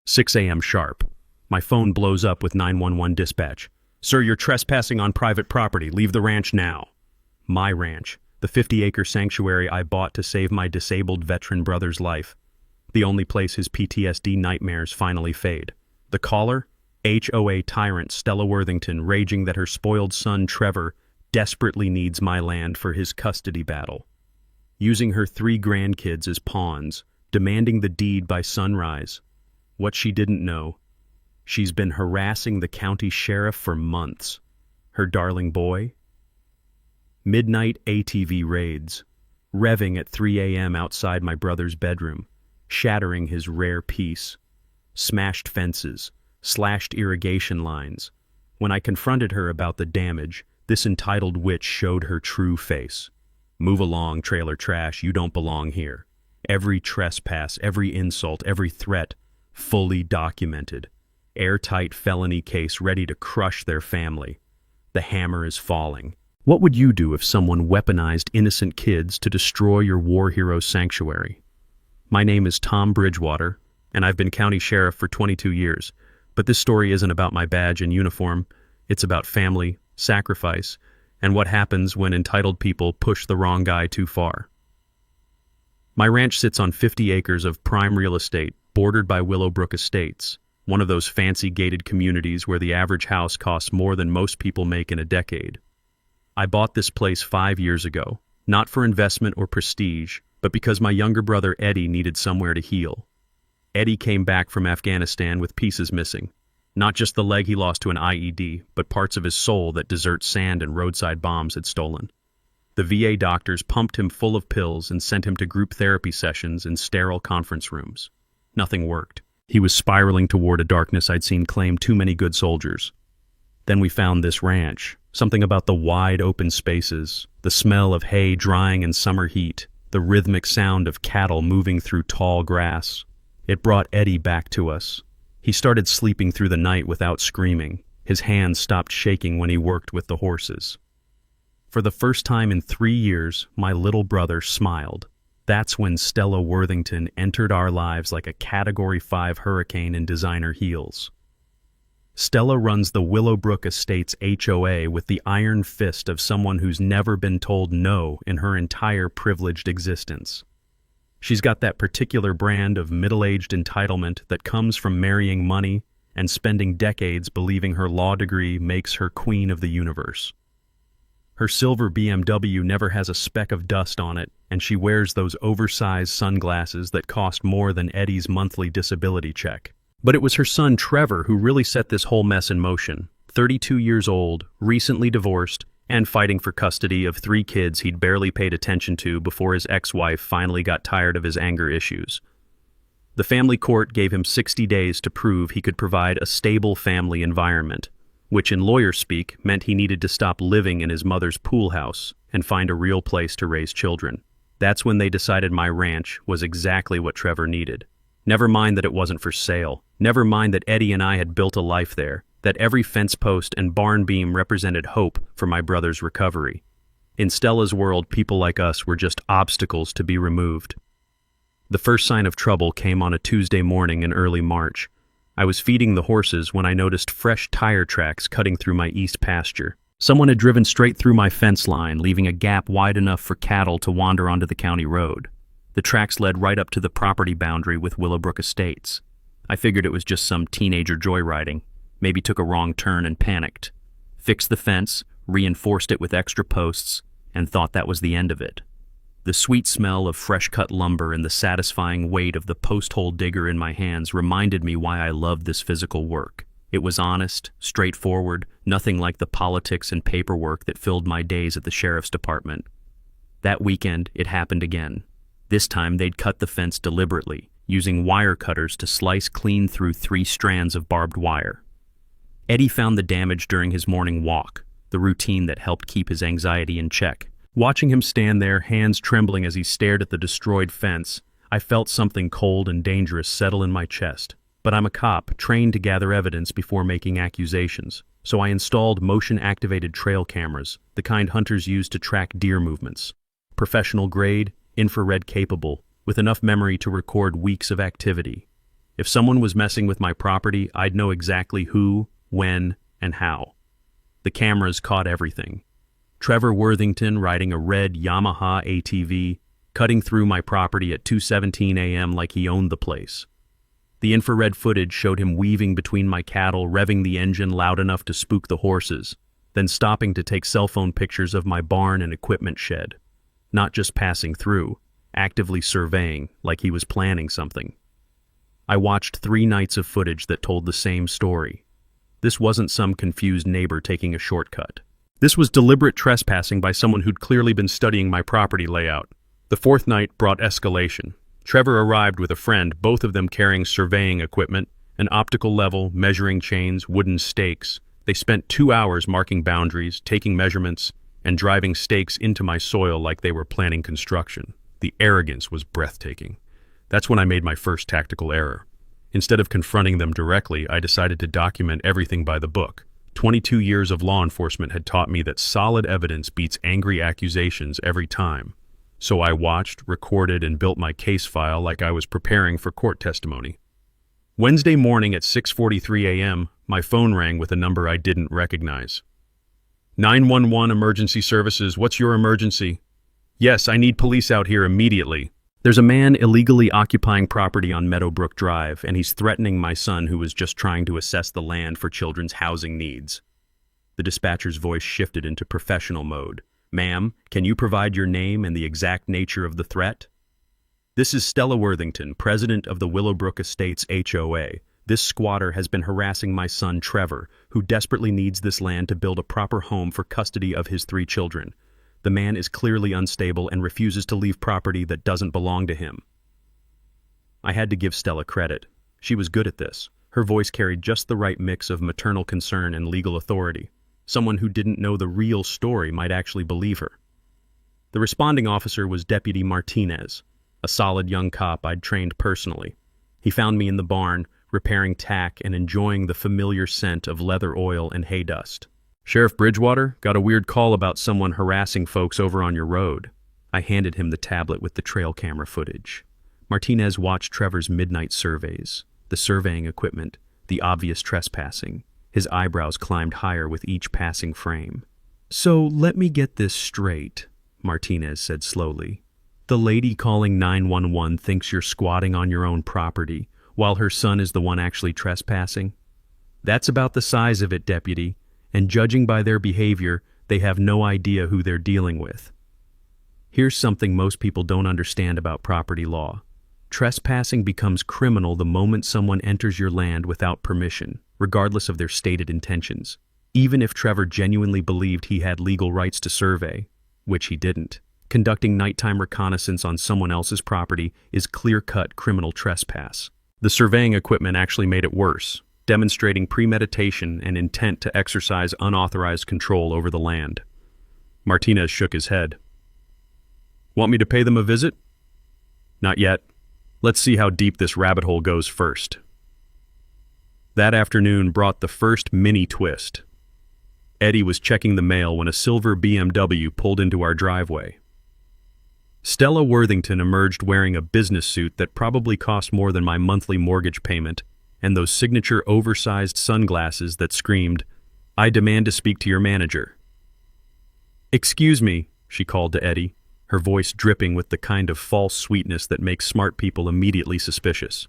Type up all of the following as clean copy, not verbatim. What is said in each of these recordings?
6 a.m. sharp. My phone blows up with 911 dispatch. Sir, you're trespassing on private property. Leave the ranch now. My ranch, the 50-acre sanctuary I bought to save my disabled veteran brother's life. The only place his PTSD nightmares finally fade. The caller? HOA tyrant Stella Worthington, raging that her spoiled son Trevor desperately needs my land for his custody battle. Using her 3 grandkids as pawns, demanding the deed by sunrise. What she didn't know, she's been harassing the county sheriff for months. Her darling boy? Midnight ATV raids, revving at 3 a.m. outside my brother's bedroom, shattering his rare peace. Smashed fences, slashed irrigation lines. When I confronted her about the damage, this entitled witch showed her true face. Move along, trailer trash, you don't belong here. Every trespass, every insult, every threat, fully documented. Airtight felony case ready to crush their family. The hammer is falling. What would you do if someone weaponized innocent kids to destroy your war hero sanctuary? My name is Tom Bridgewater, and I've been county sheriff for 22 years. But this story isn't about my badge and uniform. It's about family, sacrifice, and what happens when entitled people push the wrong guy too far. My ranch sits on 50 acres of prime real estate, bordered by Willowbrook Estates, one of those fancy gated communities where the average house costs more than most people make in a decade. I bought this place 5 years ago, not for investment or prestige, but because my younger brother Eddie needed somewhere to heal. Eddie came back from Afghanistan with pieces missing. Not just the leg he lost to an IED, but parts of his soul that desert sand and roadside bombs had stolen. The VA doctors pumped him full of pills and sent him to group therapy sessions in sterile conference rooms. Nothing worked. He was spiraling toward a darkness I'd seen claim too many good soldiers. Then we found this ranch. Something about the wide open spaces, the smell of hay drying in summer heat, the rhythmic sound of cattle moving through tall grass. It brought Eddie back to us. He started sleeping through the night without screaming. His hands stopped shaking when he worked with the horses. For the first time in 3 years, my little brother smiled. That's when Stella Worthington entered our lives like a Category 5 hurricane in designer heels. Stella runs the Willowbrook Estates HOA with the iron fist of someone who's never been told no in her entire privileged existence. She's got that particular brand of middle-aged entitlement that comes from marrying money and spending decades believing her law degree makes her queen of the universe. Her silver BMW never has a speck of dust on it, and she wears those oversized sunglasses that cost more than Eddie's monthly disability check. But it was her son Trevor who really set this whole mess in motion. 32 years old, recently divorced, and fighting for custody of 3 kids he'd barely paid attention to before his ex-wife finally got tired of his anger issues. The family court gave him 60 days to prove he could provide a stable family environment, which in lawyer speak meant he needed to stop living in his mother's pool house and find a real place to raise children. That's when they decided my ranch was exactly what Trevor needed. Never mind that it wasn't for sale. Never mind that Eddie and I had built a life there, that every fence post and barn beam represented hope for my brother's recovery. In Stella's world, people like us were just obstacles to be removed. The first sign of trouble came on a Tuesday morning in early March. I was feeding the horses when I noticed fresh tire tracks cutting through my east pasture. Someone had driven straight through my fence line, leaving a gap wide enough for cattle to wander onto the county road. The tracks led right up to the property boundary with Willowbrook Estates. I figured it was just some teenager joyriding, maybe took a wrong turn and panicked. Fixed the fence, reinforced it with extra posts, and thought that was the end of it. The sweet smell of fresh-cut lumber and the satisfying weight of the post-hole digger in my hands reminded me why I loved this physical work. It was honest, straightforward, nothing like the politics and paperwork that filled my days at the sheriff's department. That weekend, it happened again. This time, they'd cut the fence deliberately, using wire cutters to slice clean through 3 strands of barbed wire. Eddie found the damage during his morning walk, the routine that helped keep his anxiety in check. Watching him stand there, hands trembling as he stared at the destroyed fence, I felt something cold and dangerous settle in my chest. But I'm a cop, trained to gather evidence before making accusations, so I installed motion-activated trail cameras, the kind hunters use to track deer movements. Professional grade, infrared capable, with enough memory to record weeks of activity. If someone was messing with my property, I'd know exactly who, when, and how. The cameras caught everything. Trevor Worthington riding a red Yamaha ATV, cutting through my property at 2:17 a.m. like he owned the place. The infrared footage showed him weaving between my cattle, revving the engine loud enough to spook the horses, then stopping to take cell phone pictures of my barn and equipment shed. Not just passing through, actively surveying like he was planning something. I watched 3 nights of footage that told the same story. This wasn't some confused neighbor taking a shortcut. This was deliberate trespassing by someone who'd clearly been studying my property layout. The 4th night brought escalation. Trevor arrived with a friend, both of them carrying surveying equipment, an optical level, measuring chains, wooden stakes. They spent 2 hours marking boundaries, taking measurements, and driving stakes into my soil like they were planning construction. The arrogance was breathtaking. That's when I made my first tactical error. Instead of confronting them directly, I decided to document everything by the book. 22 years of law enforcement had taught me that solid evidence beats angry accusations every time. So I watched, recorded, and built my case file like I was preparing for court testimony. Wednesday morning at 6:43 a.m., my phone rang with a number I didn't recognize. 911 Emergency Services, what's your emergency? Yes, I need police out here immediately. There's a man illegally occupying property on Meadowbrook Drive, and he's threatening my son who was just trying to assess the land for children's housing needs. The dispatcher's voice shifted into professional mode. Ma'am, can you provide your name and the exact nature of the threat? This is Stella Worthington, president of the Willowbrook Estates HOA. This squatter has been harassing my son Trevor, who desperately needs this land to build a proper home for custody of his 3 children. The man is clearly unstable and refuses to leave property that doesn't belong to him. I had to give Stella credit. She was good at this. Her voice carried just the right mix of maternal concern and legal authority. Someone who didn't know the real story might actually believe her. The responding officer was Deputy Martinez, a solid young cop I'd trained personally. He found me in the barn, repairing tack and enjoying the familiar scent of leather oil and hay dust. Sheriff Bridgewater, got a weird call about someone harassing folks over on your road. I handed him the tablet with the trail camera footage. Martinez watched Trevor's midnight surveys, the surveying equipment, the obvious trespassing. His eyebrows climbed higher with each passing frame. So let me get this straight, Martinez said slowly. The lady calling 911 thinks you're squatting on your own property, while her son is the one actually trespassing? That's about the size of it, Deputy, and judging by their behavior, they have no idea who they're dealing with. Here's something most people don't understand about property law. Trespassing becomes criminal the moment someone enters your land without permission, regardless of their stated intentions. Even if Trevor genuinely believed he had legal rights to survey, which he didn't, conducting nighttime reconnaissance on someone else's property is clear-cut criminal trespass. The surveying equipment actually made it worse, demonstrating premeditation and intent to exercise unauthorized control over the land. Martinez shook his head. Want me to pay them a visit? Not yet. Let's see how deep this rabbit hole goes first. That afternoon brought the first mini twist. Eddie was checking the mail when a silver BMW pulled into our driveway. Stella Worthington emerged wearing a business suit that probably cost more than my monthly mortgage payment, and those signature oversized sunglasses that screamed, "I demand to speak to your manager." "Excuse me," she called to Eddie, her voice dripping with the kind of false sweetness that makes smart people immediately suspicious.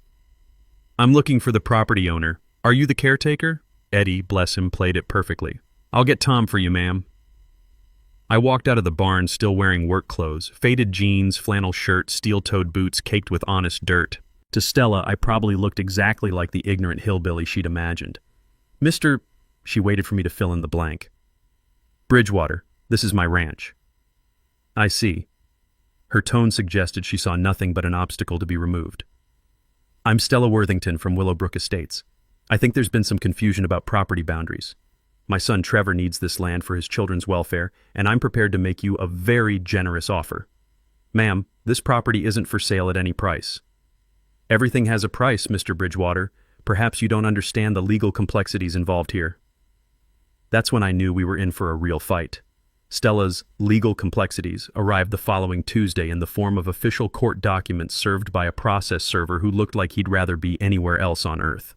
"I'm looking for the property owner. Are you the caretaker?" Eddie, bless him, played it perfectly. "I'll get Tom for you, ma'am." I walked out of the barn still wearing work clothes, faded jeans, flannel shirt, steel-toed boots caked with honest dirt. To Stella, I probably looked exactly like the ignorant hillbilly she'd imagined. "Mr. She waited for me to fill in the blank. "Bridgewater, this is my ranch." "I see." Her tone suggested she saw nothing but an obstacle to be removed. "I'm Stella Worthington from Willowbrook Estates. I think there's been some confusion about property boundaries. My son Trevor needs this land for his children's welfare, and I'm prepared to make you a very generous offer. Ma'am, this property isn't for sale at any price." "Everything has a price, Mr. Bridgewater. Perhaps you don't understand the legal complexities involved here." That's when I knew we were in for a real fight. Stella's legal complexities arrived the following Tuesday in the form of official court documents served by a process server who looked like he'd rather be anywhere else on Earth.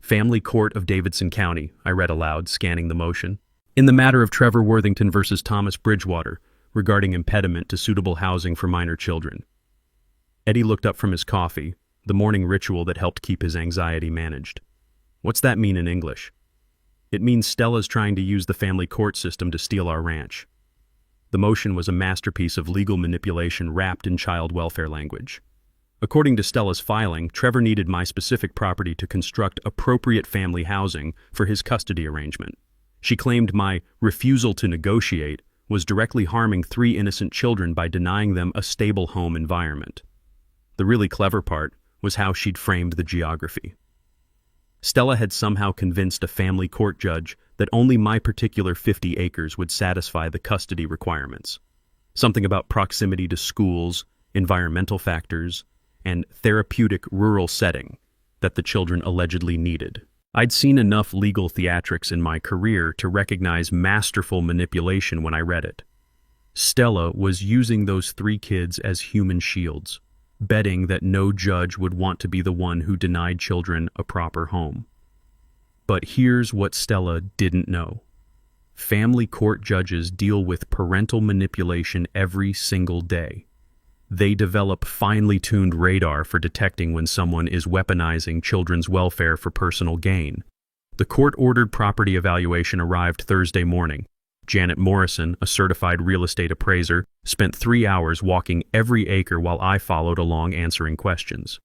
Family Court of Davidson County, I read aloud, scanning the motion. In the matter of Trevor Worthington versus Thomas Bridgewater, regarding impediment to suitable housing for minor children. Eddie looked up from his coffee, the morning ritual that helped keep his anxiety managed. What's that mean in English? It means Stella's trying to use the family court system to steal our ranch. The motion was a masterpiece of legal manipulation wrapped in child welfare language. According to Stella's filing, Trevor needed my specific property to construct appropriate family housing for his custody arrangement. She claimed my refusal to negotiate was directly harming 3 innocent children by denying them a stable home environment. The really clever part was how she'd framed the geography. Stella had somehow convinced a family court judge that only my particular 50 acres would satisfy the custody requirements. Something about proximity to schools, environmental factors, and therapeutic rural setting that the children allegedly needed. I'd seen enough legal theatrics in my career to recognize masterful manipulation when I read it. Stella was using those 3 kids as human shields, betting that no judge would want to be the one who denied children a proper home. But here's what Stella didn't know. Family court judges deal with parental manipulation every single day. They develop finely tuned radar for detecting when someone is weaponizing children's welfare for personal gain. The court-ordered property evaluation arrived Thursday morning. Janet Morrison, a certified real estate appraiser, spent 3 hours walking every acre while I followed along answering questions.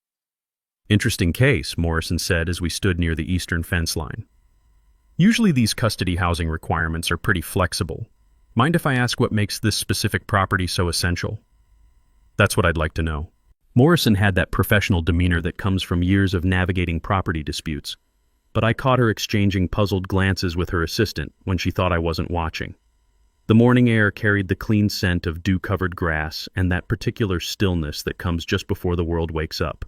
Interesting case, Morrison said as we stood near the eastern fence line. Usually these custody housing requirements are pretty flexible. Mind if I ask what makes this specific property so essential? That's what I'd like to know. Morrison had that professional demeanor that comes from years of navigating property disputes, but I caught her exchanging puzzled glances with her assistant when she thought I wasn't watching. The morning air carried the clean scent of dew-covered grass and that particular stillness that comes just before the world wakes up.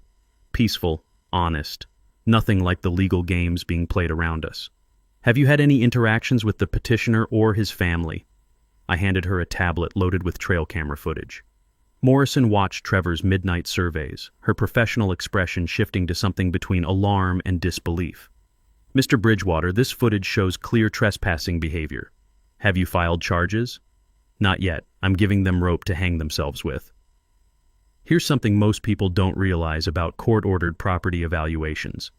Peaceful, honest, nothing like the legal games being played around us. Have you had any interactions with the petitioner or his family? I handed her a tablet loaded with trail camera footage. Morrison watched Trevor's midnight surveys, her professional expression shifting to something between alarm and disbelief. Mr. Bridgewater, this footage shows clear trespassing behavior. Have you filed charges? Not yet. I'm giving them rope to hang themselves with. Here's something most people don't realize about court-ordered property evaluations.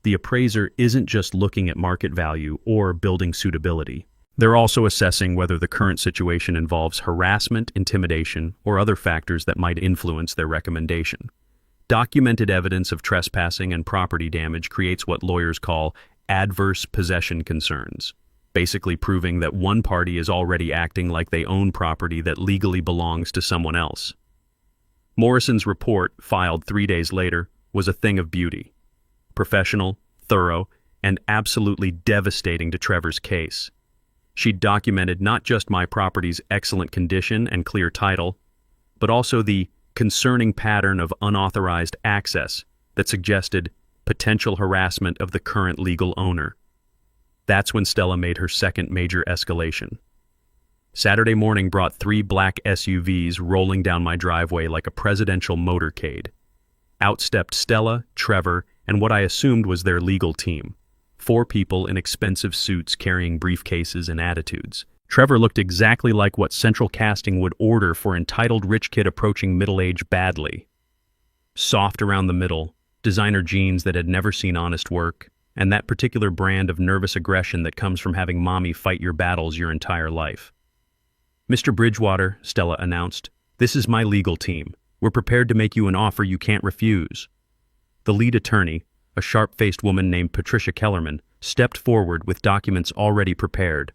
The appraiser isn't just looking at market value or building suitability. They're also assessing whether the current situation involves harassment, intimidation, or other factors that might influence their recommendation. Documented evidence of trespassing and property damage creates what lawyers call adverse possession concerns, basically proving that one party is already acting like they own property that legally belongs to someone else. Morrison's report, filed 3 days later, was a thing of beauty. Professional, thorough, and absolutely devastating to Trevor's case. She documented not just my property's excellent condition and clear title, but also the concerning pattern of unauthorized access that suggested potential harassment of the current legal owner. That's when Stella made her second major escalation. Saturday morning brought 3 black SUVs rolling down my driveway like a presidential motorcade. Out stepped Stella, Trevor, and what I assumed was their legal team. 4 people in expensive suits carrying briefcases and attitudes. Trevor looked exactly like what central casting would order for entitled rich kid approaching middle age badly. Soft around the middle, designer jeans that had never seen honest work, and that particular brand of nervous aggression that comes from having mommy fight your battles your entire life. Mr. Bridgewater, Stella announced, this is my legal team. We're prepared to make you an offer you can't refuse. The lead attorney, a sharp-faced woman named Patricia Kellerman, stepped forward with documents already prepared.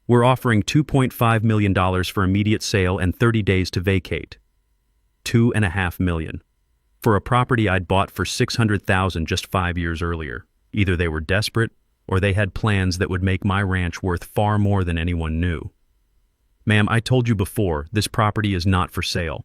We're offering $2.5 million for immediate sale and 30 days to vacate. $2.5 million. For a property I'd bought for $600,000 just 5 years earlier. Either they were desperate, or they had plans that would make my ranch worth far more than anyone knew. Ma'am, I told you before, this property is not for sale.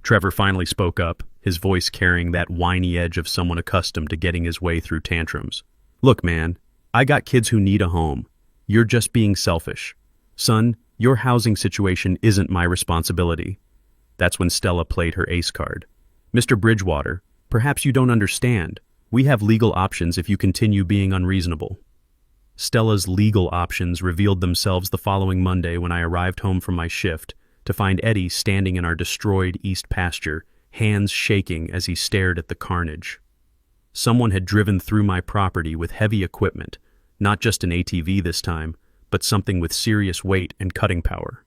Trevor finally spoke up, his voice carrying that whiny edge of someone accustomed to getting his way through tantrums. Look, man, I got kids who need a home. You're just being selfish. Son, Your housing situation isn't my responsibility. That's when Stella played her ace card. Mr. Bridgewater, perhaps you don't understand. We have legal options if you continue being unreasonable. Stella's legal options revealed themselves the following Monday when I arrived home from my shift to find Eddie standing in our destroyed east pasture, hands shaking as he stared at the carnage. Someone had driven through my property with heavy equipment, not just an ATV this time, but something with serious weight and cutting power.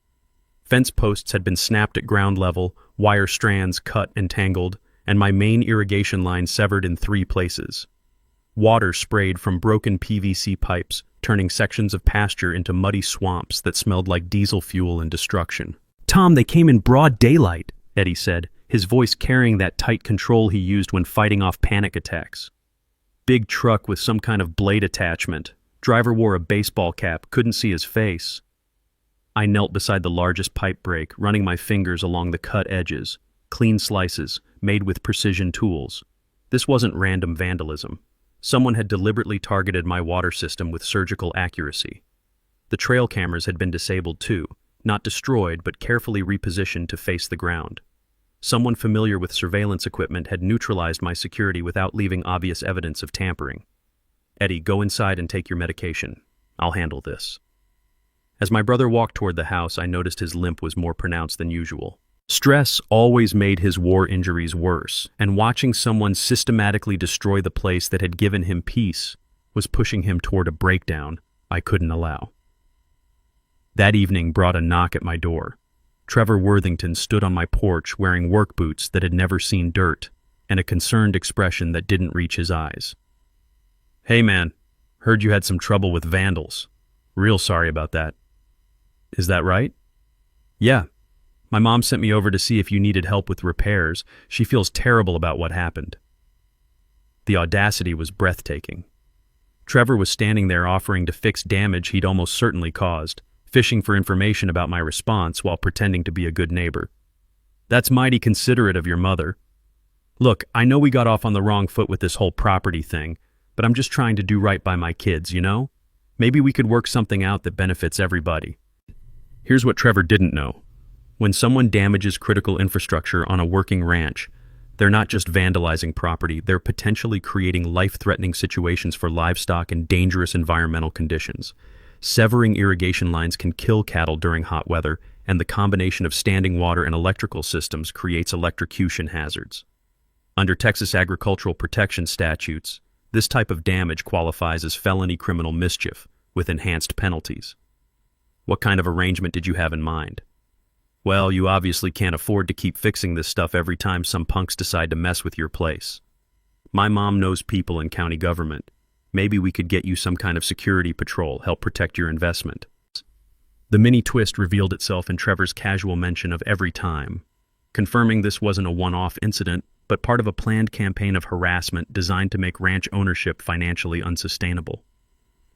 Fence posts had been snapped at ground level, wire strands cut and tangled, and my main irrigation line severed in 3 places. Water sprayed from broken PVC pipes, turning sections of pasture into muddy swamps that smelled like diesel fuel and destruction. "Tom, they came in broad daylight," Eddie said, his voice carrying that tight control he used when fighting off panic attacks. Big truck with some kind of blade attachment. Driver wore a baseball cap, couldn't see his face. I knelt beside the largest pipe break, running my fingers along the cut edges, clean slices, made with precision tools. This wasn't random vandalism. Someone had deliberately targeted my water system with surgical accuracy. The trail cameras had been disabled too, not destroyed but carefully repositioned to face the ground. Someone familiar with surveillance equipment had neutralized my security without leaving obvious evidence of tampering. "Eddie, go inside and take your medication. I'll handle this." As my brother walked toward the house, I noticed his limp was more pronounced than usual. Stress always made his war injuries worse, and watching someone systematically destroy the place that had given him peace was pushing him toward a breakdown I couldn't allow. That evening brought a knock at my door. Trevor Worthington stood on my porch wearing work boots that had never seen dirt, and a concerned expression that didn't reach his eyes. "Hey man, heard you had some trouble with vandals. Real sorry about that." "Is that right?" "Yeah. My mom sent me over to see if you needed help with repairs. She feels terrible about what happened." The audacity was breathtaking. Trevor was standing there offering to fix damage he'd almost certainly caused, fishing for information about my response while pretending to be a good neighbor. "That's mighty considerate of your mother. Look, I know we got off on the wrong foot with this whole property thing, but I'm just trying to do right by my kids, you know? Maybe we could work something out that benefits everybody." Here's what Trevor didn't know. When someone damages critical infrastructure on a working ranch, they're not just vandalizing property, they're potentially creating life-threatening situations for livestock and dangerous environmental conditions. Severing irrigation lines can kill cattle during hot weather, and the combination of standing water and electrical systems creates electrocution hazards. Under Texas agricultural protection statutes, this type of damage qualifies as felony criminal mischief, with enhanced penalties. What kind of arrangement did you have in mind? Well, you obviously can't afford to keep fixing this stuff every time some punks decide to mess with your place. My mom knows people in county government. Maybe we could get you some kind of security patrol, help protect your investment. The mini twist revealed itself in Trevor's casual mention of every time, confirming this wasn't a one-off incident, but part of a planned campaign of harassment designed to make ranch ownership financially unsustainable.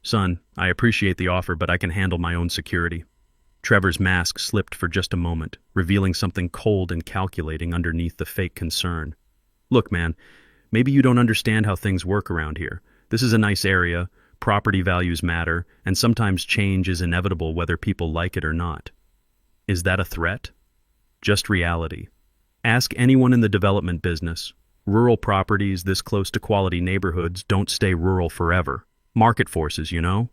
"Son, I appreciate the offer, but I can handle my own security." Trevor's mask slipped for just a moment, revealing something cold and calculating underneath the fake concern. "Look, man, maybe you don't understand how things work around here. This is a nice area, property values matter, and sometimes change is inevitable whether people like it or not." Is that a threat? Just reality. Ask anyone in the development business. Rural properties this close to quality neighborhoods don't stay rural forever. Market forces, you know?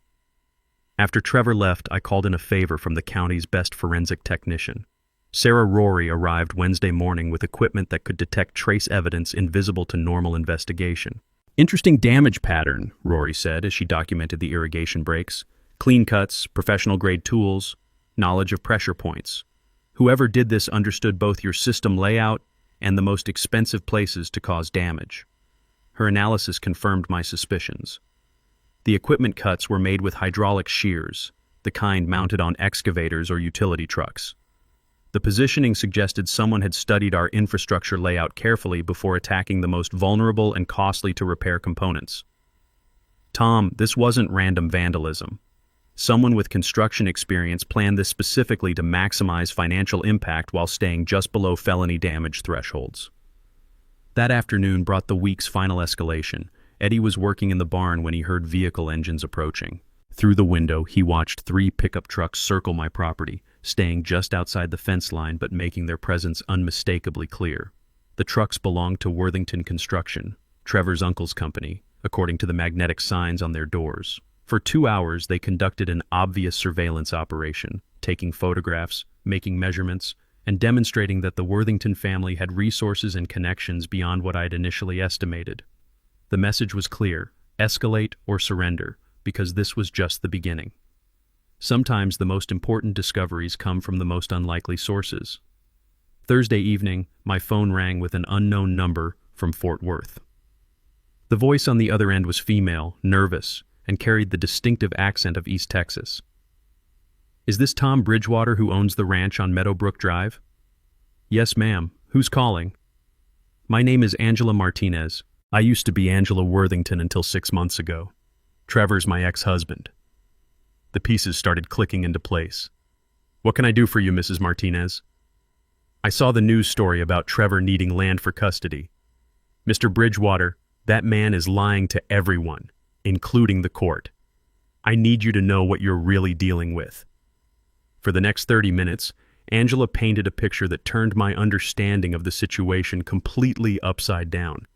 After Trevor left, I called in a favor from the county's best forensic technician. Sarah Rory arrived Wednesday morning with equipment that could detect trace evidence invisible to normal investigation. "Interesting damage pattern," Rory said as she documented the irrigation breaks. "Clean cuts, professional-grade tools, knowledge of pressure points. Whoever did this understood both your system layout and the most expensive places to cause damage." Her analysis confirmed my suspicions. The equipment cuts were made with hydraulic shears, the kind mounted on excavators or utility trucks. The positioning suggested someone had studied our infrastructure layout carefully before attacking the most vulnerable and costly to repair components. "Tom, this wasn't random vandalism. Someone with construction experience planned this specifically to maximize financial impact while staying just below felony damage thresholds." That afternoon brought the week's final escalation. Eddie was working in the barn when he heard vehicle engines approaching. Through the window, he watched 3 pickup trucks circle my property, staying just outside the fence line but making their presence unmistakably clear. The trucks belonged to Worthington Construction, Trevor's uncle's company, according to the magnetic signs on their doors. For 2 hours, they conducted an obvious surveillance operation, taking photographs, making measurements, and demonstrating that the Worthington family had resources and connections beyond what I'd initially estimated. The message was clear: escalate or surrender, because this was just the beginning. Sometimes the most important discoveries come from the most unlikely sources. Thursday evening, my phone rang with an unknown number from Fort Worth. The voice on the other end was female, nervous, and carried the distinctive accent of East Texas. "Is this Tom Bridgewater who owns the ranch on Meadowbrook Drive?" "Yes, ma'am. Who's calling?" "My name is Angela Martinez. I used to be Angela Worthington until 6 months ago. Trevor's my ex-husband." The pieces started clicking into place. "What can I do for you, Mrs. Martinez?" "I saw the news story about Trevor needing land for custody. Mr. Bridgewater, that man is lying to everyone, including the court. I need you to know what you're really dealing with." For the next 30 minutes, Angela painted a picture that turned my understanding of the situation completely upside down.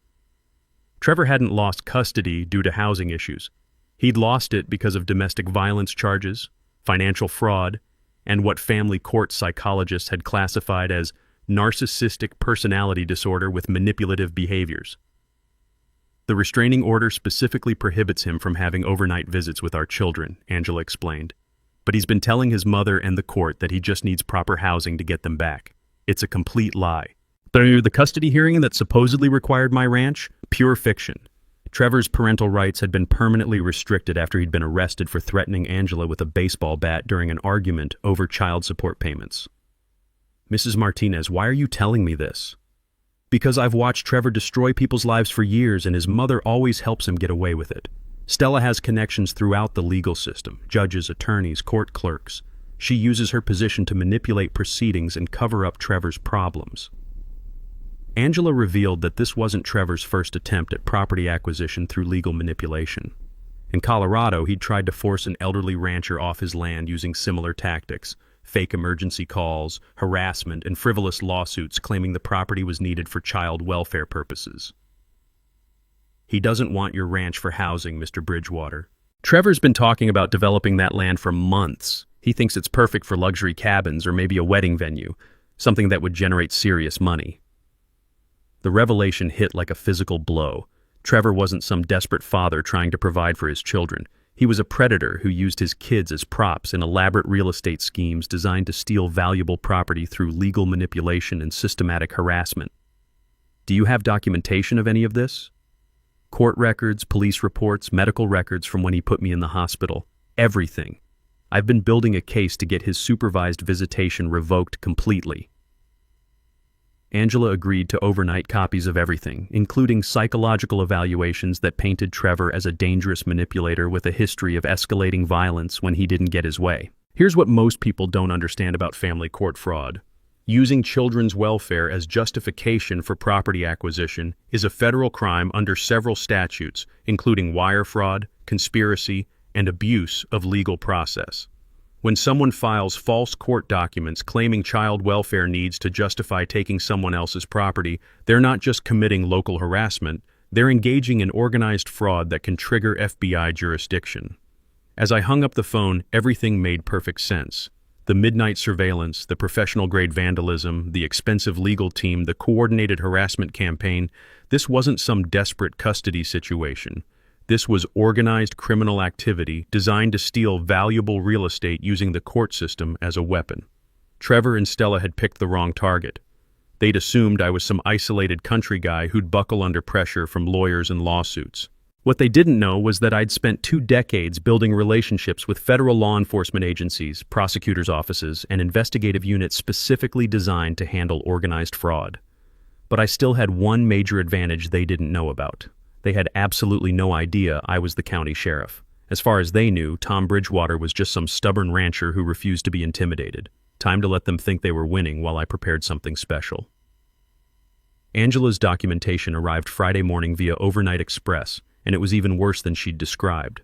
Trevor hadn't lost custody due to housing issues. He'd lost it because of domestic violence charges, financial fraud, and what family court psychologists had classified as narcissistic personality disorder with manipulative behaviors. The restraining order specifically prohibits him from having overnight visits with our children, Angela explained. But he's been telling his mother and the court that he just needs proper housing to get them back. It's a complete lie. The custody hearing that supposedly required my ranch? Pure fiction. Trevor's parental rights had been permanently restricted after he'd been arrested for threatening Angela with a baseball bat during an argument over child support payments. "Mrs. Martinez, why are you telling me this?" "Because I've watched Trevor destroy people's lives for years, and his mother always helps him get away with it. Stella has connections throughout the legal system: judges, attorneys, court clerks. She uses her position to manipulate proceedings and cover up Trevor's problems." Angela revealed that this wasn't Trevor's first attempt at property acquisition through legal manipulation. In Colorado, he'd tried to force an elderly rancher off his land using similar tactics: fake emergency calls, harassment, and frivolous lawsuits claiming the property was needed for child welfare purposes. "He doesn't want your ranch for housing, Mr. Bridgewater. Trevor's been talking about developing that land for months. He thinks it's perfect for luxury cabins or maybe a wedding venue, something that would generate serious money." The revelation hit like a physical blow. Trevor wasn't some desperate father trying to provide for his children. He was a predator who used his kids as props in elaborate real estate schemes designed to steal valuable property through legal manipulation and systematic harassment. "Do you have documentation of any of this?" "Court records, police reports, medical records from when he put me in the hospital. Everything. I've been building a case to get his supervised visitation revoked completely." Angela agreed to overnight copies of everything, including psychological evaluations that painted Trevor as a dangerous manipulator with a history of escalating violence when he didn't get his way. Here's what most people don't understand about family court fraud. Using children's welfare as justification for property acquisition is a federal crime under several statutes, including wire fraud, conspiracy, and abuse of legal process. When someone files false court documents claiming child welfare needs to justify taking someone else's property, they're not just committing local harassment, they're engaging in organized fraud that can trigger FBI jurisdiction. As I hung up the phone, everything made perfect sense. The midnight surveillance, the professional-grade vandalism, the expensive legal team, the coordinated harassment campaign, this wasn't some desperate custody situation. This was organized criminal activity designed to steal valuable real estate using the court system as a weapon. Trevor and Stella had picked the wrong target. They'd assumed I was some isolated country guy who'd buckle under pressure from lawyers and lawsuits. What they didn't know was that I'd spent 2 decades building relationships with federal law enforcement agencies, prosecutors' offices, and investigative units specifically designed to handle organized fraud. But I still had one major advantage they didn't know about. They had absolutely no idea I was the county sheriff. As far as they knew, Tom Bridgewater was just some stubborn rancher who refused to be intimidated. Time to let them think they were winning while I prepared something special. Angela's documentation arrived Friday morning via overnight express, and it was even worse than she'd described.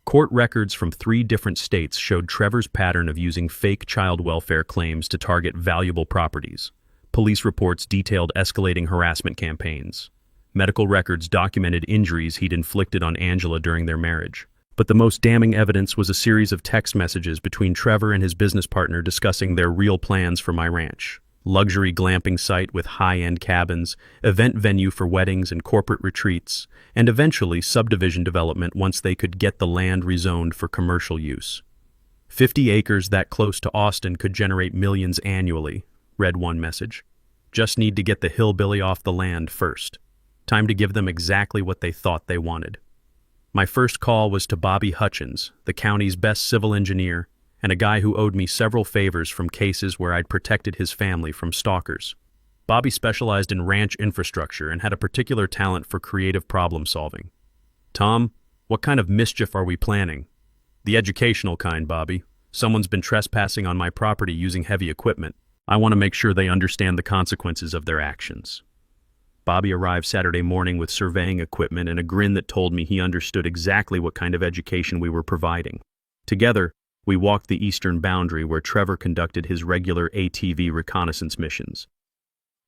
Court records from 3 different states showed Trevor's pattern of using fake child welfare claims to target valuable properties. Police reports detailed escalating harassment campaigns. Medical records documented injuries he'd inflicted on Angela during their marriage. But the most damning evidence was a series of text messages between Trevor and his business partner discussing their real plans for my ranch. Luxury glamping site with high-end cabins, event venue for weddings and corporate retreats, and eventually subdivision development once they could get the land rezoned for commercial use. 50 acres that close to Austin could generate millions annually, read one message. Just need to get the hillbilly off the land first. Time to give them exactly what they thought they wanted. My first call was to Bobby Hutchins, the county's best civil engineer, and a guy who owed me several favors from cases where I'd protected his family from stalkers. Bobby specialized in ranch infrastructure and had a particular talent for creative problem solving. Tom, what kind of mischief are we planning? The educational kind, Bobby. Someone's been trespassing on my property using heavy equipment. I want to make sure they understand the consequences of their actions. Bobby arrived Saturday morning with surveying equipment and a grin that told me he understood exactly what kind of education we were providing. Together, we walked the eastern boundary where Trevor conducted his regular ATV reconnaissance missions.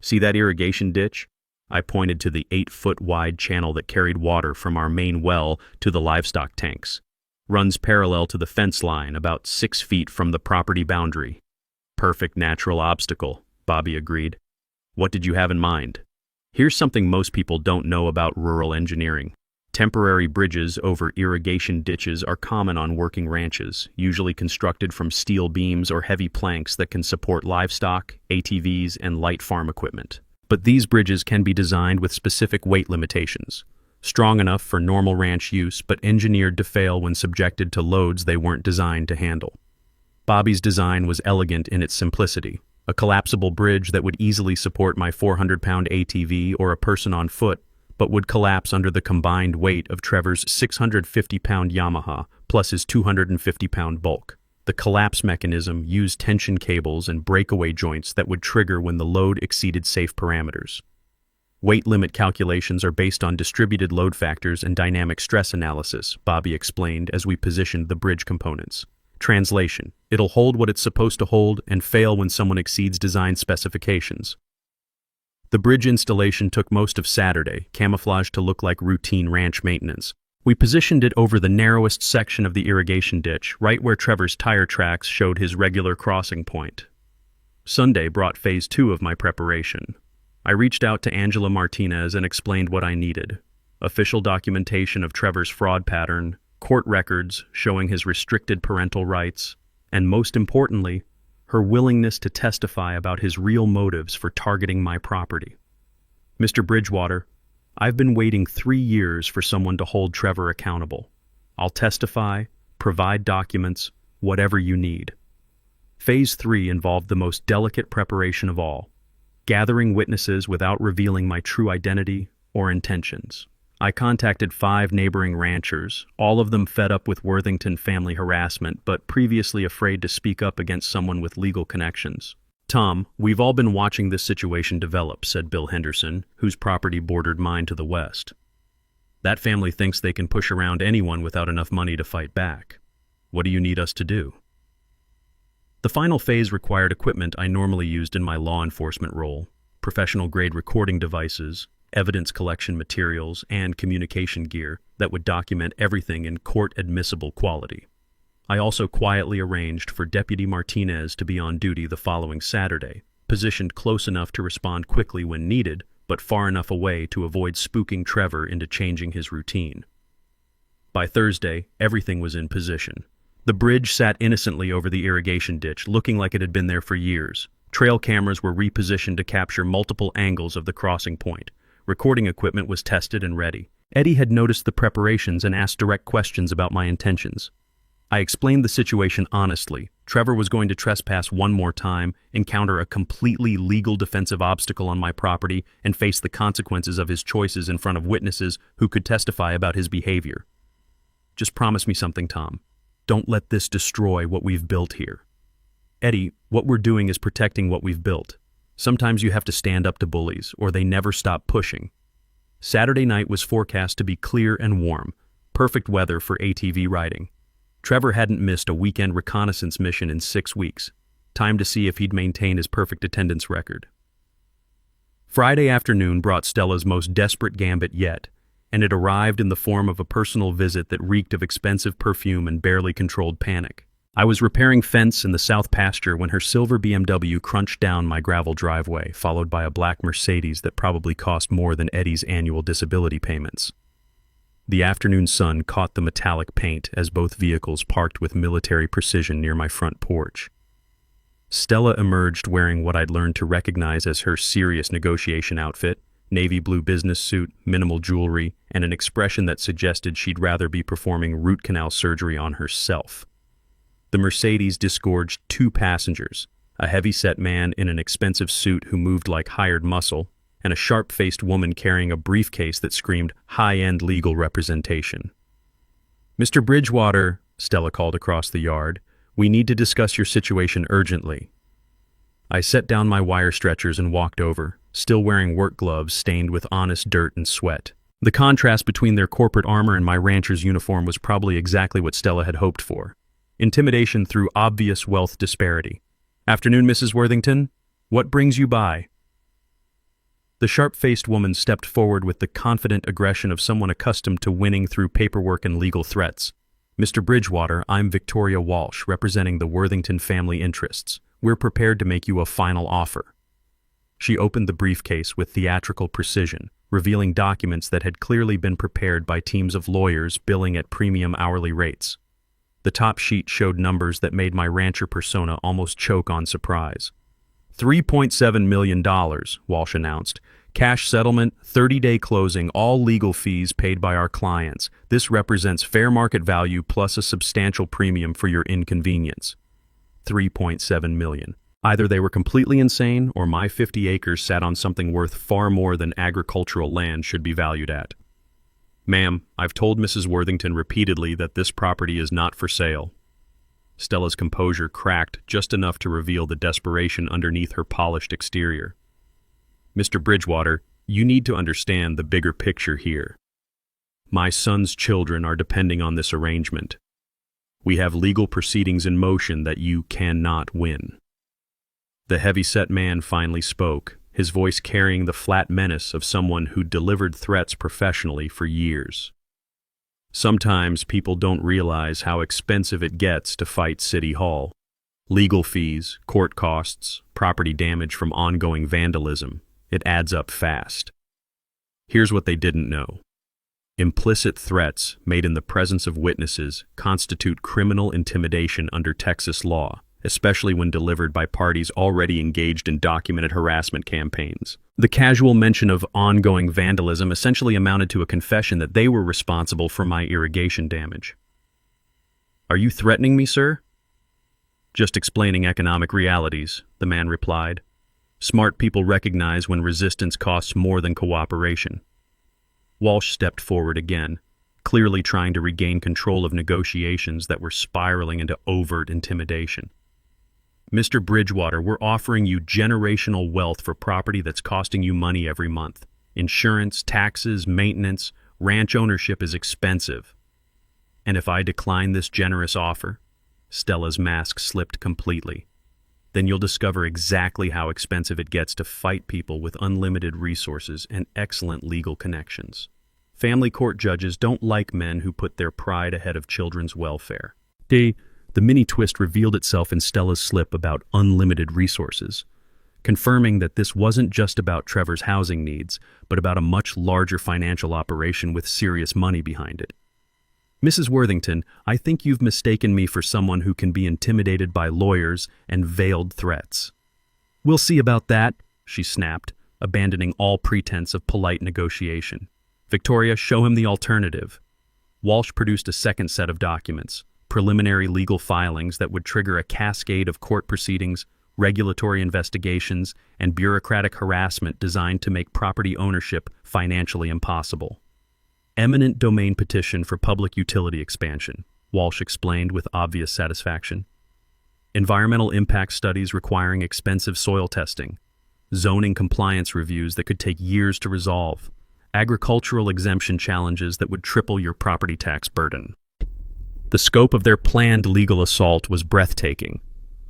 See that irrigation ditch? I pointed to the 8-foot-wide channel that carried water from our main well to the livestock tanks. Runs parallel to the fence line, about 6 feet from the property boundary. Perfect natural obstacle, Bobby agreed. What did you have in mind? Here's something most people don't know about rural engineering. Temporary bridges over irrigation ditches are common on working ranches, usually constructed from steel beams or heavy planks that can support livestock, ATVs, and light farm equipment. But these bridges can be designed with specific weight limitations, strong enough for normal ranch use but engineered to fail when subjected to loads they weren't designed to handle. Bobby's design was elegant in its simplicity. A collapsible bridge that would easily support my 400-pound ATV or a person on foot, but would collapse under the combined weight of Trevor's 650-pound Yamaha plus his 250-pound bulk. The collapse mechanism used tension cables and breakaway joints that would trigger when the load exceeded safe parameters. Weight limit calculations are based on distributed load factors and dynamic stress analysis, Bobby explained as we positioned the bridge components. Translation: it'll hold what it's supposed to hold and fail when someone exceeds design specifications. The bridge installation took most of Saturday, camouflaged to look like routine ranch maintenance. We positioned it over the narrowest section of the irrigation ditch, right where Trevor's tire tracks showed his regular crossing point. Sunday brought phase 2 of my preparation. I reached out to Angela Martinez and explained what I needed. Official documentation of Trevor's fraud pattern, court records showing his restricted parental rights, and most importantly, her willingness to testify about his real motives for targeting my property. Mr. Bridgewater, I've been waiting 3 years for someone to hold Trevor accountable. I'll testify, provide documents, whatever you need. Phase 3 involved the most delicate preparation of all, gathering witnesses without revealing my true identity or intentions. I contacted 5 neighboring ranchers, all of them fed up with Worthington family harassment, but previously afraid to speak up against someone with legal connections. Tom, we've all been watching this situation develop, said Bill Henderson, whose property bordered mine to the west. That family thinks they can push around anyone without enough money to fight back. What do you need us to do? The final phase required equipment I normally used in my law enforcement role: professional-grade recording devices, evidence collection materials, and communication gear that would document everything in court-admissible quality. I also quietly arranged for Deputy Martinez to be on duty the following Saturday, positioned close enough to respond quickly when needed, but far enough away to avoid spooking Trevor into changing his routine. By Thursday, everything was in position. The bridge sat innocently over the irrigation ditch, looking like it had been there for years. Trail cameras were repositioned to capture multiple angles of the crossing point. Recording equipment was tested and ready. Eddie had noticed the preparations and asked direct questions about my intentions. I explained the situation honestly. Trevor was going to trespass one more time, encounter a completely legal defensive obstacle on my property, and face the consequences of his choices in front of witnesses who could testify about his behavior. Just promise me something, Tom. Don't let this destroy what we've built here. Eddie, what we're doing is protecting what we've built. Sometimes you have to stand up to bullies, or they never stop pushing. Saturday night was forecast to be clear and warm. Perfect weather for ATV riding. Trevor hadn't missed a weekend reconnaissance mission in 6 weeks. Time to see if he'd maintain his perfect attendance record. Friday afternoon brought Stella's most desperate gambit yet, and it arrived in the form of a personal visit that reeked of expensive perfume and barely controlled panic. I was repairing fence in the south pasture when her silver BMW crunched down my gravel driveway, followed by a black Mercedes that probably cost more than Eddie's annual disability payments. The afternoon sun caught the metallic paint as both vehicles parked with military precision near my front porch. Stella emerged wearing what I'd learned to recognize as her serious negotiation outfit, navy blue business suit, minimal jewelry, and an expression that suggested she'd rather be performing root canal surgery on herself. The Mercedes disgorged 2 passengers, a heavy-set man in an expensive suit who moved like hired muscle, and a sharp-faced woman carrying a briefcase that screamed high-end legal representation. "Mr. Bridgewater," Stella called across the yard, "we need to discuss your situation urgently." I set down my wire stretchers and walked over, still wearing work gloves stained with honest dirt and sweat. The contrast between their corporate armor and my rancher's uniform was probably exactly what Stella had hoped for. Intimidation through obvious wealth disparity. "Afternoon, Mrs. Worthington. What brings you by?" The sharp-faced woman stepped forward with the confident aggression of someone accustomed to winning through paperwork and legal threats. "Mr. Bridgewater, I'm Victoria Walsh, representing the Worthington family interests. We're prepared to make you a final offer." She opened the briefcase with theatrical precision, revealing documents that had clearly been prepared by teams of lawyers billing at premium hourly rates. The top sheet showed numbers that made my rancher persona almost choke on surprise. $3.7 million, Walsh announced. "Cash settlement, 30-day closing, all legal fees paid by our clients. This represents fair market value plus a substantial premium for your inconvenience." $3.7 million. Either they were completely insane, or my 50 acres sat on something worth far more than agricultural land should be valued at. "Ma'am, I've told Mrs. Worthington repeatedly that this property is not for sale." Stella's composure cracked just enough to reveal the desperation underneath her polished exterior. "Mr. Bridgewater, you need to understand the bigger picture here. My son's children are depending on this arrangement. We have legal proceedings in motion that you cannot win." The heavy-set man finally spoke, his voice carrying the flat menace of someone who'd delivered threats professionally for years. "Sometimes people don't realize how expensive it gets to fight City Hall. Legal fees, court costs, property damage from ongoing vandalism. It adds up fast. Here's what they didn't know. Implicit threats made in the presence of witnesses constitute criminal intimidation under Texas law, especially when delivered by parties already engaged in documented harassment campaigns. The casual mention of ongoing vandalism essentially amounted to a confession that they were responsible for my irrigation damage. "Are you threatening me, sir?" "Just explaining economic realities," the man replied. "Smart people recognize when resistance costs more than cooperation." Walsh stepped forward again, clearly trying to regain control of negotiations that were spiraling into overt intimidation. "Mr. Bridgewater, we're offering you generational wealth for property that's costing you money every month. Insurance, taxes, maintenance, ranch ownership is expensive. And if I decline this generous offer," Stella's mask slipped completely, "then you'll discover exactly how expensive it gets to fight people with unlimited resources and excellent legal connections. Family court judges don't like men who put their pride ahead of children's welfare." The mini twist revealed itself in Stella's slip about unlimited resources, confirming that this wasn't just about Trevor's housing needs, but about a much larger financial operation with serious money behind it. "Mrs. Worthington, I think you've mistaken me for someone who can be intimidated by lawyers and veiled threats." "We'll see about that," she snapped, abandoning all pretense of polite negotiation. "Victoria, show him the alternative." Walsh produced a second set of documents, preliminary legal filings that would trigger a cascade of court proceedings, regulatory investigations, and bureaucratic harassment designed to make property ownership financially impossible. "Eminent domain petition for public utility expansion," Walsh explained with obvious satisfaction. "Environmental impact studies requiring expensive soil testing. Zoning compliance reviews that could take years to resolve. agricultural exemption challenges that would triple your property tax burden. The scope of their planned legal assault was breathtaking.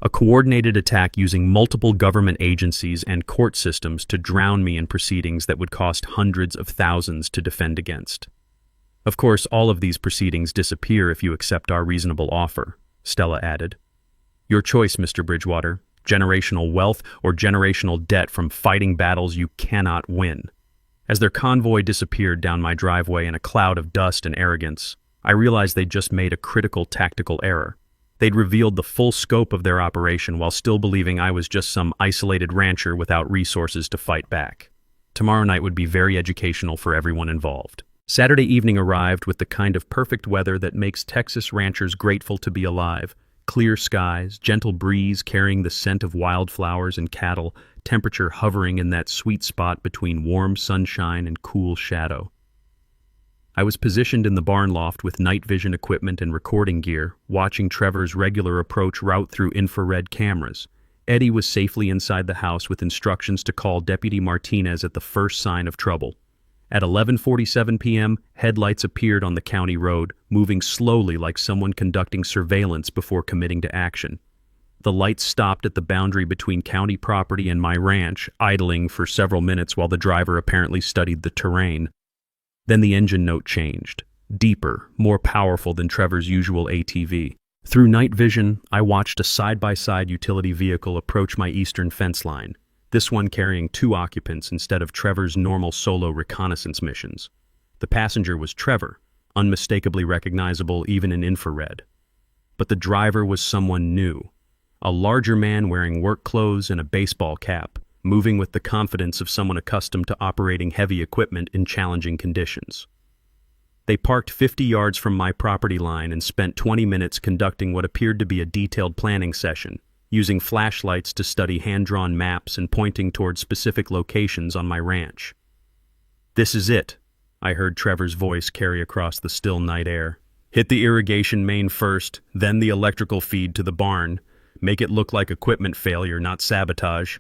A coordinated attack using multiple government agencies and court systems to drown me in proceedings that would cost hundreds of thousands to defend against. Of course, all of these proceedings disappear if you accept our reasonable offer, Stella added. Your choice, Mr. Bridgewater, generational wealth or generational debt from fighting battles you cannot win. As their convoy disappeared down my driveway in a cloud of dust and arrogance, I realized they'd just made a critical tactical error. They'd revealed the full scope of their operation while still believing I was just some isolated rancher without resources to fight back. Tomorrow night would be very educational for everyone involved. Saturday evening arrived with the kind of perfect weather that makes Texas ranchers grateful to be alive. Clear skies, gentle breeze carrying the scent of wildflowers and cattle, temperature hovering in that sweet spot between warm sunshine and cool shadow. I was positioned in the barn loft with night vision equipment and recording gear, watching Trevor's regular approach route through infrared cameras. Eddie was safely inside the house with instructions to call Deputy Martinez at the first sign of trouble. At 11:47 p.m., headlights appeared on the county road, moving slowly like someone conducting surveillance before committing to action. The lights stopped at the boundary between county property and my ranch, idling for several minutes while the driver apparently studied the terrain. Then the engine note changed, deeper, more powerful than Trevor's usual ATV. Through night vision, I watched a side-by-side utility vehicle approach my eastern fence line, this one carrying 2 occupants instead of Trevor's normal solo reconnaissance missions. The passenger was Trevor, unmistakably recognizable even in infrared. But the driver was someone new, a larger man wearing work clothes and a baseball cap, moving with the confidence of someone accustomed to operating heavy equipment in challenging conditions. They parked 50 yards from my property line and spent 20 minutes conducting what appeared to be a detailed planning session, using flashlights to study hand-drawn maps and pointing toward specific locations on my ranch. "This is it," I heard Trevor's voice carry across the still night air. "Hit the irrigation main first, then the electrical feed to the barn. Make it look like equipment failure, not sabotage."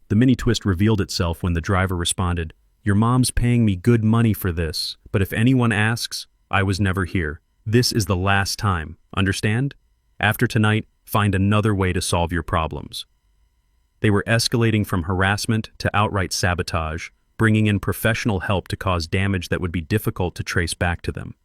The mini-twist revealed itself when the driver responded, "Your mom's paying me good money for this, but if anyone asks, I was never here. This is the last time, understand? After tonight, find another way to solve your problems." They were escalating from harassment to outright sabotage, bringing in professional help to cause damage that would be difficult to trace back to them.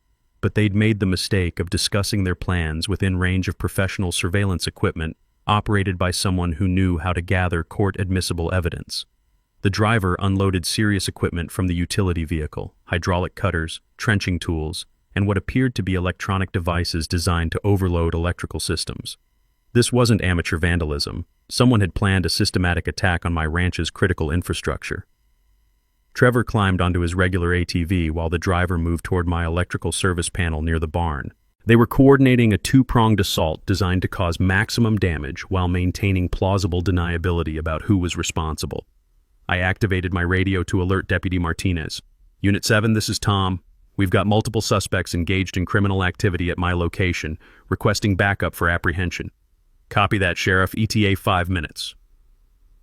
But they'd made the mistake of discussing their plans within range of professional surveillance equipment operated by someone who knew how to gather court-admissible evidence. The driver unloaded serious equipment from the utility vehicle, hydraulic cutters, trenching tools, and what appeared to be electronic devices designed to overload electrical systems. This wasn't amateur vandalism. Someone had planned a systematic attack on my ranch's critical infrastructure. Trevor climbed onto his regular ATV while the driver moved toward my electrical service panel near the barn. They were coordinating a 2-pronged assault designed to cause maximum damage while maintaining plausible deniability about who was responsible. I activated my radio to alert Deputy Martinez. "Unit 7, this is Tom. We've got multiple suspects engaged in criminal activity at my location, requesting backup for apprehension." "Copy that, Sheriff. ETA 5 minutes.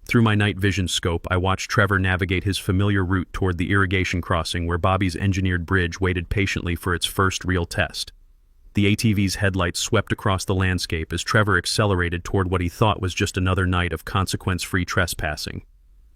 Through my night vision scope, I watched Trevor navigate his familiar route toward the irrigation crossing where Bobby's engineered bridge waited patiently for its first real test. The ATV's headlights swept across the landscape as Trevor accelerated toward what he thought was just another night of consequence-free trespassing.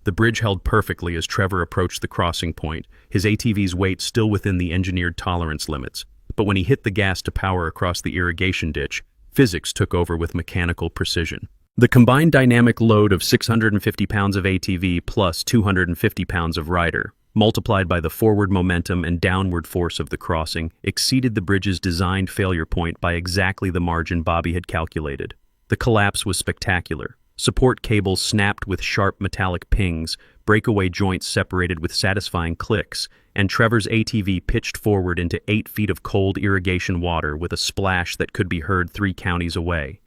The bridge held perfectly as Trevor approached the crossing point, his ATV's weight still within the engineered tolerance limits. But when he hit the gas to power across the irrigation ditch, physics took over with mechanical precision. The combined dynamic load of 650 pounds of ATV plus 250 pounds of rider, multiplied by the forward momentum and downward force of the crossing, exceeded the bridge's designed failure point by exactly the margin Bobby had calculated. The collapse was spectacular. Support cables snapped with sharp metallic pings, breakaway joints separated with satisfying clicks, and Trevor's ATV pitched forward into 8 feet of cold irrigation water with a splash that could be heard 3 counties away.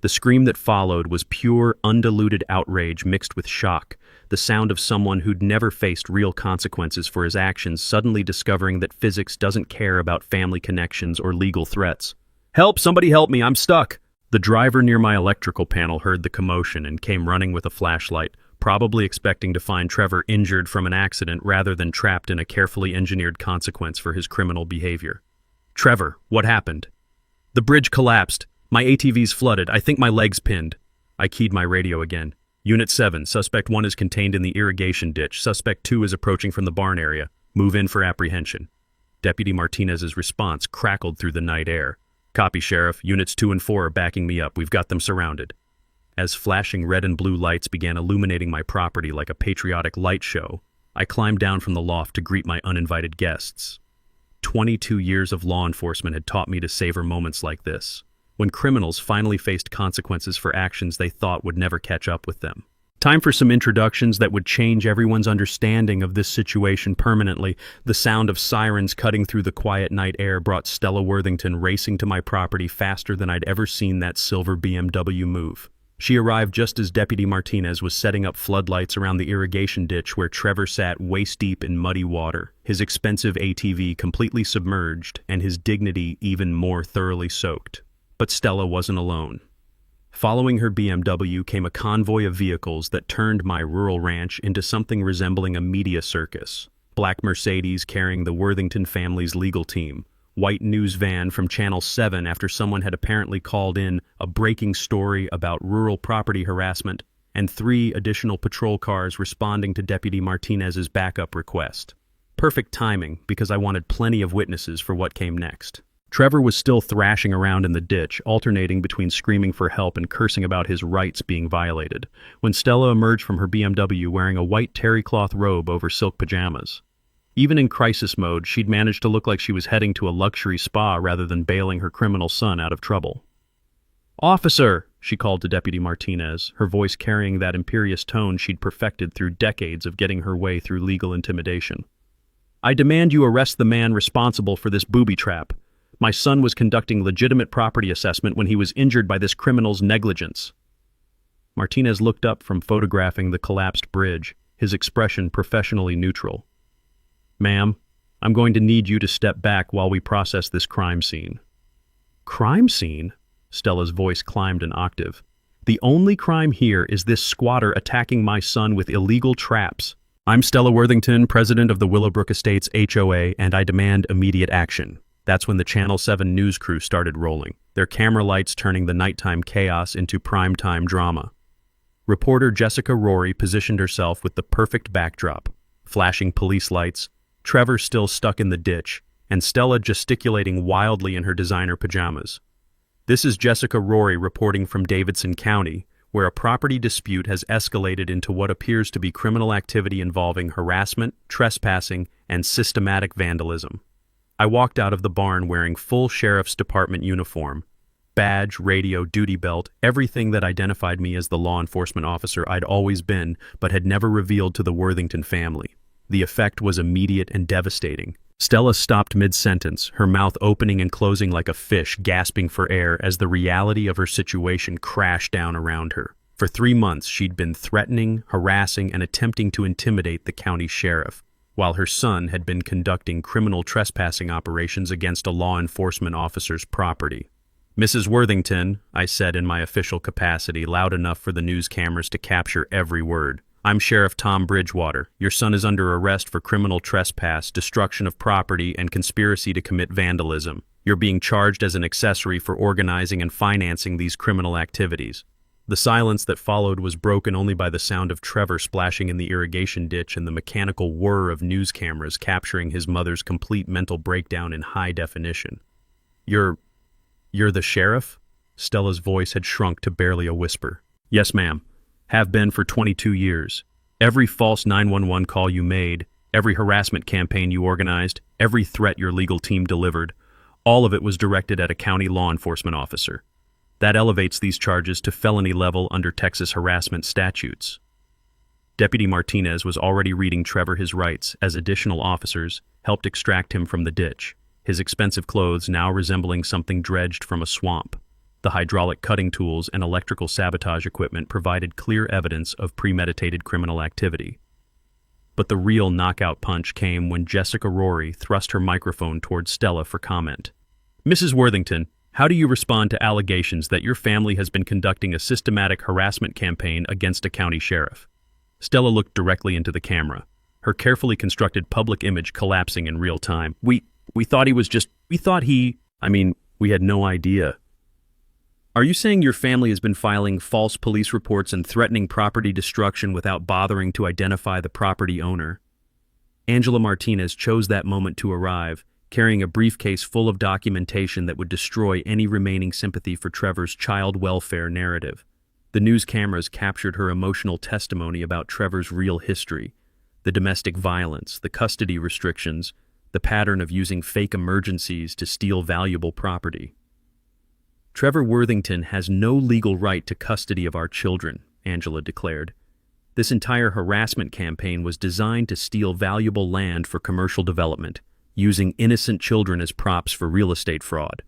The scream that followed was pure, undiluted outrage mixed with shock, the sound of someone who'd never faced real consequences for his actions suddenly discovering that physics doesn't care about family connections or legal threats. "Help! Somebody help me! I'm stuck!" The driver near my electrical panel heard the commotion and came running with a flashlight, probably expecting to find Trevor injured from an accident rather than trapped in a carefully engineered consequence for his criminal behavior. "Trevor, what happened?" "The bridge collapsed. My ATV's flooded. I think my leg's pinned." I keyed my radio again. "Unit 7, Suspect 1 is contained in the irrigation ditch. Suspect 2 is approaching from the barn area. Move in for apprehension." Deputy Martinez's response crackled through the night air. "Copy, Sheriff. Units 2 and 4 are backing me up. We've got them surrounded." As flashing red and blue lights began illuminating my property like a patriotic light show, I climbed down from the loft to greet my uninvited guests. 22 years of law enforcement had taught me to savor moments like this, when criminals finally faced consequences for actions they thought would never catch up with them. Time for some introductions that would change everyone's understanding of this situation permanently. The sound of sirens cutting through the quiet night air brought Stella Worthington racing to my property faster than I'd ever seen that silver BMW move. She arrived just as Deputy Martinez was setting up floodlights around the irrigation ditch where Trevor sat waist-deep in muddy water, his expensive ATV completely submerged and his dignity even more thoroughly soaked. But Stella wasn't alone. Following her BMW came a convoy of vehicles that turned my rural ranch into something resembling a media circus. Black Mercedes carrying the Worthington family's legal team, white news van from Channel 7 after someone had apparently called in a breaking story about rural property harassment, and 3 additional patrol cars responding to Deputy Martinez's backup request. Perfect timing, because I wanted plenty of witnesses for what came next. Trevor was still thrashing around in the ditch, alternating between screaming for help and cursing about his rights being violated, when Stella emerged from her BMW wearing a white terry cloth robe over silk pajamas. Even in crisis mode, she'd managed to look like she was heading to a luxury spa rather than bailing her criminal son out of trouble. "Officer!" she called to Deputy Martinez, her voice carrying that imperious tone she'd perfected through decades of getting her way through legal intimidation. "I demand you arrest the man responsible for this booby trap. My son was conducting legitimate property assessment when he was injured by this criminal's negligence." Martinez looked up from photographing the collapsed bridge, his expression professionally neutral. "Ma'am, I'm going to need you to step back while we process this crime scene." "Crime scene?" Stella's voice climbed an octave. "The only crime here is this squatter attacking my son with illegal traps. I'm Stella Worthington, president of the Willowbrook Estates HOA, and I demand immediate action." That's when the Channel 7 news crew started rolling, their camera lights turning the nighttime chaos into primetime drama. Reporter Jessica Rory positioned herself with the perfect backdrop, flashing police lights, Trevor still stuck in the ditch, and Stella gesticulating wildly in her designer pajamas. This is Jessica Rory reporting from Davidson County, where a property dispute has escalated into what appears to be criminal activity involving harassment, trespassing, and systematic vandalism. I walked out of the barn wearing full sheriff's department uniform, badge, radio, duty belt, everything that identified me as the law enforcement officer I'd always been but had never revealed to the Worthington family. The effect was immediate and devastating. Stella stopped mid-sentence, her mouth opening and closing like a fish, gasping for air as the reality of her situation crashed down around her. For 3 months, she'd been threatening, harassing, and attempting to intimidate the county sheriff, while her son had been conducting criminal trespassing operations against a law enforcement officer's property. "Mrs. Worthington," I said in my official capacity, loud enough for the news cameras to capture every word. "I'm Sheriff Tom Bridgewater. Your son is under arrest for criminal trespass, destruction of property, and conspiracy to commit vandalism. You're being charged as an accessory for organizing and financing these criminal activities." The silence that followed was broken only by the sound of Trevor splashing in the irrigation ditch and the mechanical whir of news cameras capturing his mother's complete mental breakdown in high definition. You're the sheriff?" Stella's voice had shrunk to barely a whisper. "Yes, ma'am. Have been for 22 years. Every false 911 call you made, every harassment campaign you organized, every threat your legal team delivered, all of it was directed at a county law enforcement officer. That elevates these charges to felony level under Texas harassment statutes." Deputy Martinez was already reading Trevor his rights as additional officers helped extract him from the ditch, his expensive clothes now resembling something dredged from a swamp. The hydraulic cutting tools and electrical sabotage equipment provided clear evidence of premeditated criminal activity. But the real knockout punch came when Jessica Rory thrust her microphone towards Stella for comment. "Mrs. Worthington, how do you respond to allegations that your family has been conducting a systematic harassment campaign against a county sheriff?" Stella looked directly into the camera, her carefully constructed public image collapsing in real time. We thought he was just, we thought he, I mean, we had no idea. Are you saying your family has been filing false police reports and threatening property destruction without bothering to identify the property owner? Angela Martinez chose that moment to arrive, carrying a briefcase full of documentation that would destroy any remaining sympathy for Trevor's child welfare narrative. The news cameras captured her emotional testimony about Trevor's real history, the domestic violence, the custody restrictions, the pattern of using fake emergencies to steal valuable property. Trevor Worthington has no legal right to custody of our children, Angela declared. This entire harassment campaign was designed to steal valuable land for commercial development, using innocent children as props for real estate fraud.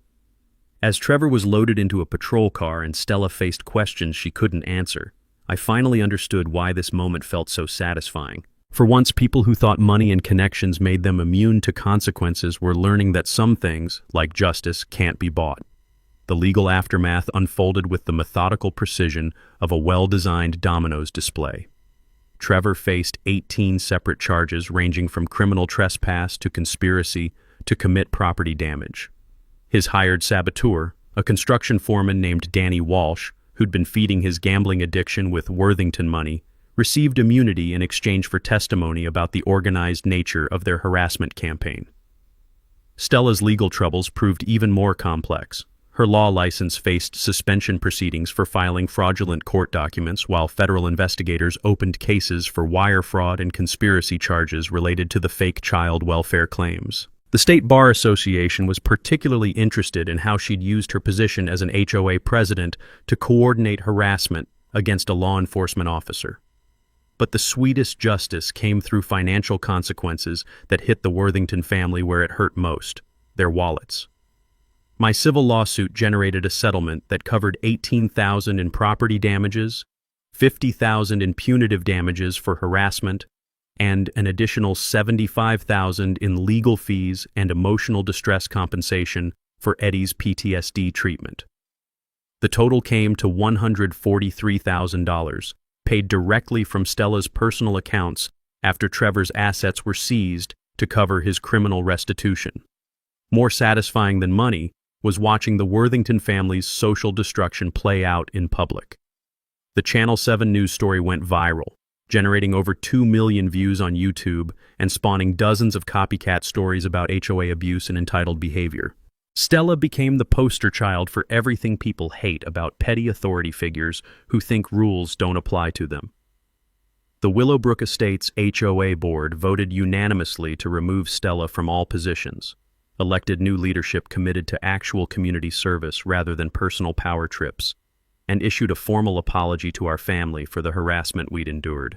As Trevor was loaded into a patrol car and Stella faced questions she couldn't answer, I finally understood why this moment felt so satisfying. For once, people who thought money and connections made them immune to consequences were learning that some things, like justice, can't be bought. The legal aftermath unfolded with the methodical precision of a well-designed dominoes display. Trevor faced 18 separate charges ranging from criminal trespass to conspiracy to commit property damage. His hired saboteur, a construction foreman named Danny Walsh, who'd been feeding his gambling addiction with Worthington money, received immunity in exchange for testimony about the organized nature of their harassment campaign. Stella's legal troubles proved even more complex. Her law license faced suspension proceedings for filing fraudulent court documents, while federal investigators opened cases for wire fraud and conspiracy charges related to the fake child welfare claims. The State Bar Association was particularly interested in how she'd used her position as an HOA president to coordinate harassment against a law enforcement officer. But the sweetest justice came through financial consequences that hit the Worthington family where it hurt most: their wallets. My civil lawsuit generated a settlement that covered $18,000 in property damages, $50,000 in punitive damages for harassment, and an additional $75,000 in legal fees and emotional distress compensation for Eddie's PTSD treatment. The total came to $143,000, paid directly from Stella's personal accounts after Trevor's assets were seized to cover his criminal restitution. More satisfying than money was watching the Worthington family's social destruction play out in public. The Channel 7 news story went viral, generating over 2 million views on YouTube and spawning dozens of copycat stories about HOA abuse and entitled behavior. Stella became the poster child for everything people hate about petty authority figures who think rules don't apply to them. The Willowbrook Estates HOA board voted unanimously to remove Stella from all positions, elected new leadership committed to actual community service rather than personal power trips, and issued a formal apology to our family for the harassment we'd endured.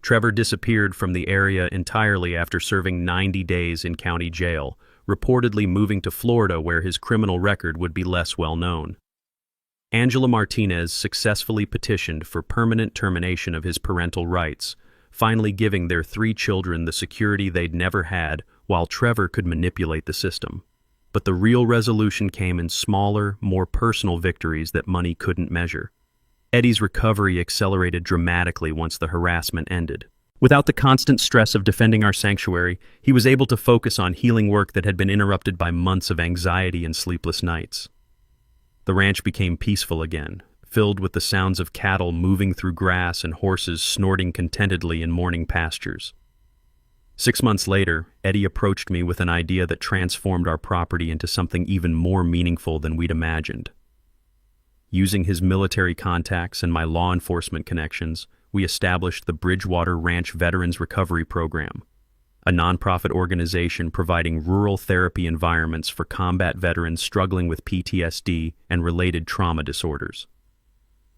Trevor disappeared from the area entirely after serving 90 days in county jail, reportedly moving to Florida where his criminal record would be less well known. Angela Martinez successfully petitioned for permanent termination of his parental rights, finally giving their 3 children the security they'd never had, while Trevor could manipulate the system. But the real resolution came in smaller, more personal victories that money couldn't measure. Eddie's recovery accelerated dramatically once the harassment ended. Without the constant stress of defending our sanctuary, he was able to focus on healing work that had been interrupted by months of anxiety and sleepless nights. The ranch became peaceful again, filled with the sounds of cattle moving through grass and horses snorting contentedly in morning pastures. 6 months later, Eddie approached me with an idea that transformed our property into something even more meaningful than we'd imagined. Using his military contacts and my law enforcement connections, we established the Bridgewater Ranch Veterans Recovery Program, a nonprofit organization providing rural therapy environments for combat veterans struggling with PTSD and related trauma disorders.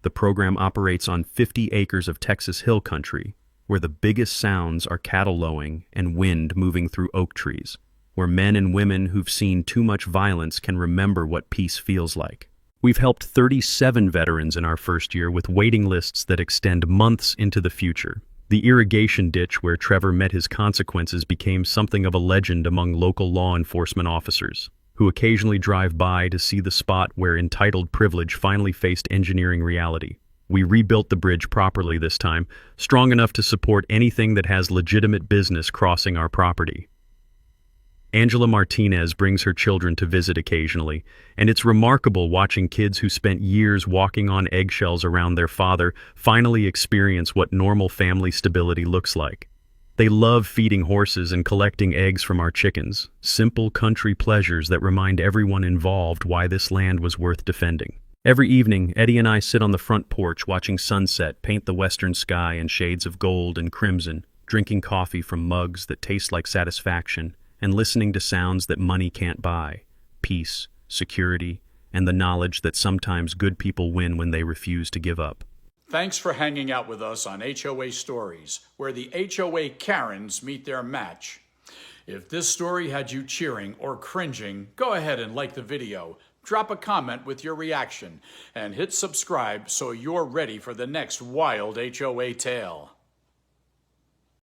The program operates on 50 acres of Texas hill country, where the biggest sounds are cattle lowing and wind moving through oak trees, where men and women who've seen too much violence can remember what peace feels like. We've helped 37 veterans in our first year with waiting lists that extend months into the future. The irrigation ditch where Trevor met his consequences became something of a legend among local law enforcement officers, who occasionally drive by to see the spot where entitled privilege finally faced engineering reality. We rebuilt the bridge properly this time, strong enough to support anything that has legitimate business crossing our property. Angela Martinez brings her children to visit occasionally, and it's remarkable watching kids who spent years walking on eggshells around their father finally experience what normal family stability looks like. They love feeding horses and collecting eggs from our chickens, simple country pleasures that remind everyone involved why this land was worth defending. Every evening, Eddie and I sit on the front porch watching sunset paint the western sky in shades of gold and crimson, drinking coffee from mugs that taste like satisfaction, and listening to sounds that money can't buy: peace, security, and the knowledge that sometimes good people win when they refuse to give up. Thanks for hanging out with us on HOA Stories, where the HOA Karens meet their match. If this story had you cheering or cringing, go ahead and like the video, drop a comment with your reaction, and hit subscribe so you're ready for the next wild HOA tale.